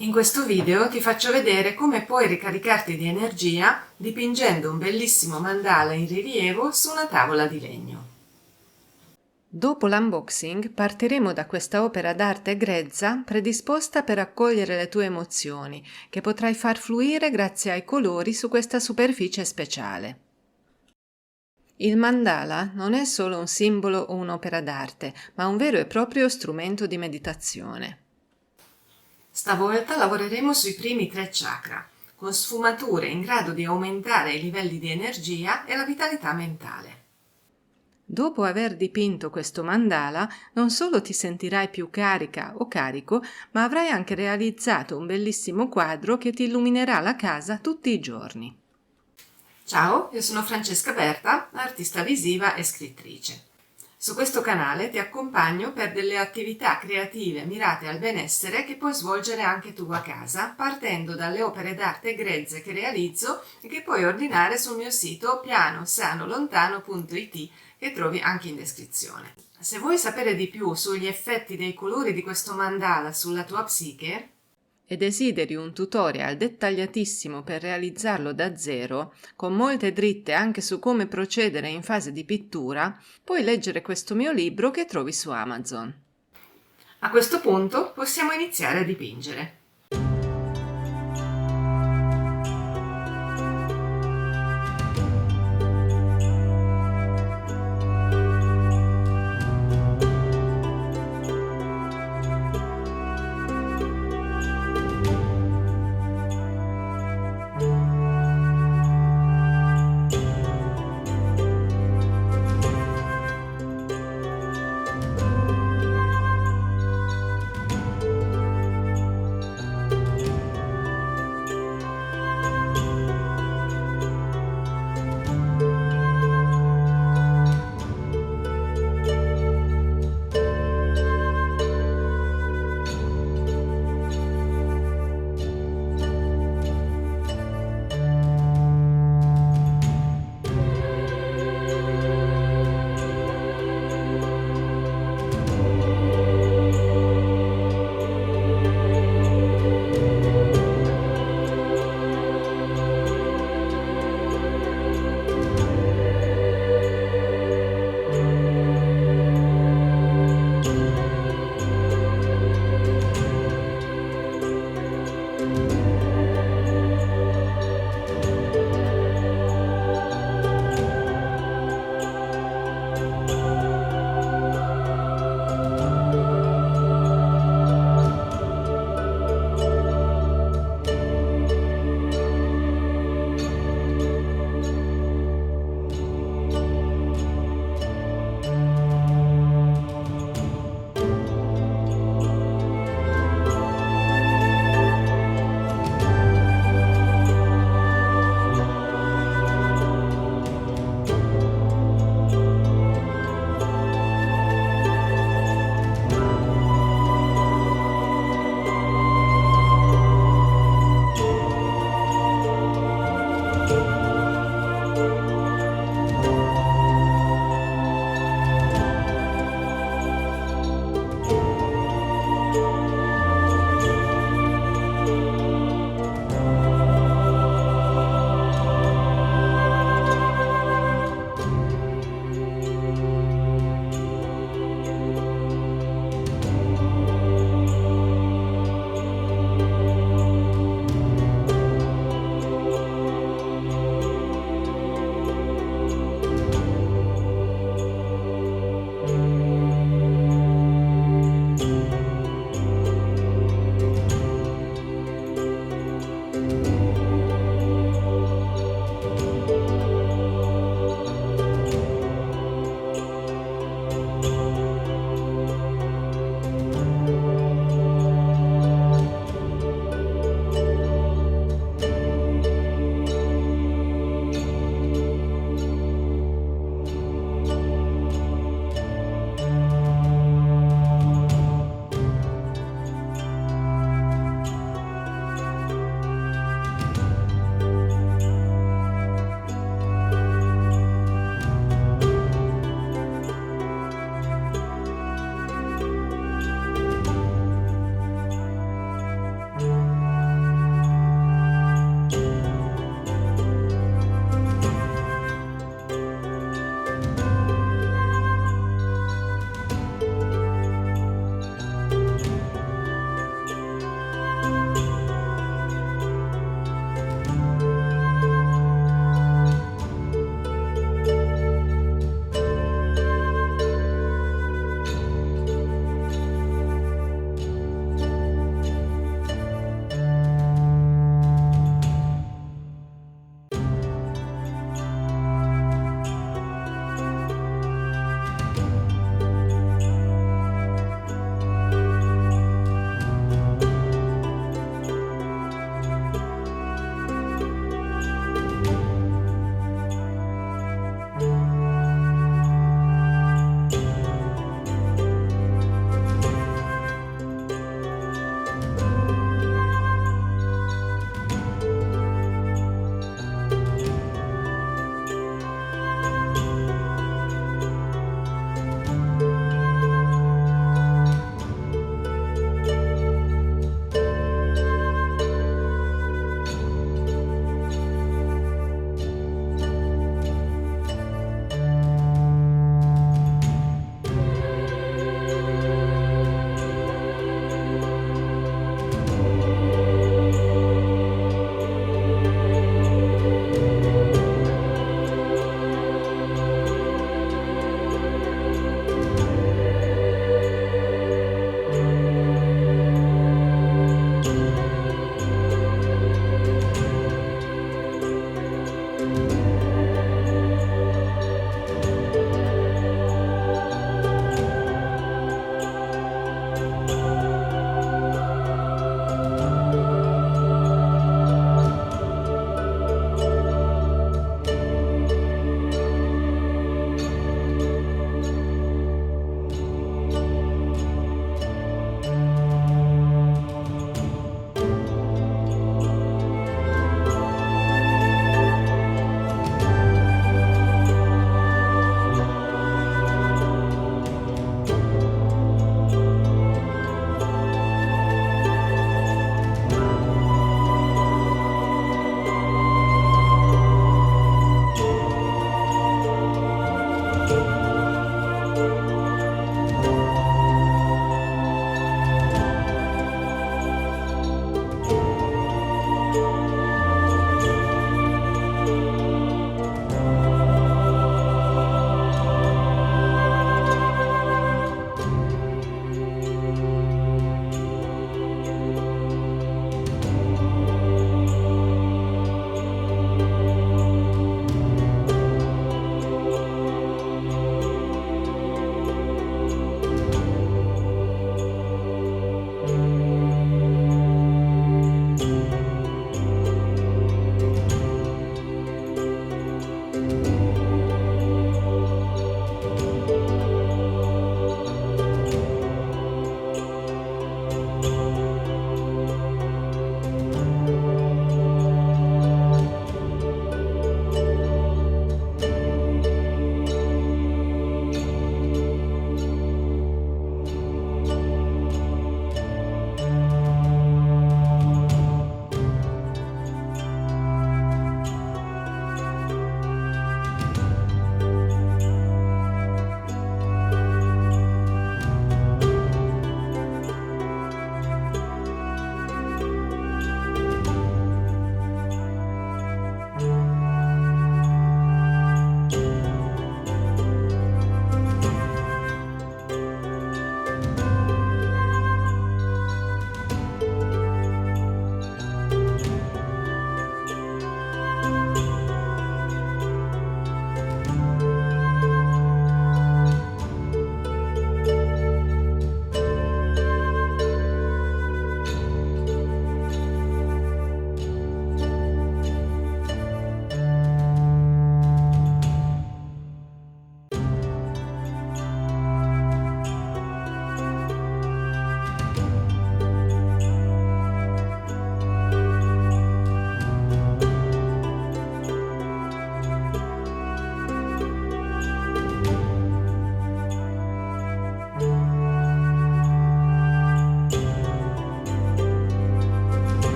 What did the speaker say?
In questo video ti faccio vedere come puoi ricaricarti di energia dipingendo un bellissimo mandala in rilievo su una tavola di legno. Dopo l'unboxing partiremo da questa opera d'arte grezza predisposta per accogliere le tue emozioni, che potrai far fluire grazie ai colori su questa superficie speciale. Il mandala non è solo un simbolo o un'opera d'arte, ma un vero e proprio strumento di meditazione. Stavolta lavoreremo sui primi 3 chakra, con sfumature in grado di aumentare i livelli di energia e la vitalità mentale. Dopo aver dipinto questo mandala, non solo ti sentirai più carica o carico, ma avrai anche realizzato un bellissimo quadro che ti illuminerà la casa tutti i giorni. Ciao, io sono Francesca Berta, artista visiva e scrittrice. Su questo canale ti accompagno per delle attività creative mirate al benessere che puoi svolgere anche tu a casa, partendo dalle opere d'arte grezze che realizzo e che puoi ordinare sul mio sito pianosanolontano.it, che trovi anche in descrizione. Se vuoi sapere di più sugli effetti dei colori di questo mandala sulla tua psiche e desideri un tutorial dettagliatissimo per realizzarlo da zero, con molte dritte anche su come procedere in fase di pittura, puoi leggere questo mio libro che trovi su Amazon. A questo punto possiamo iniziare a dipingere.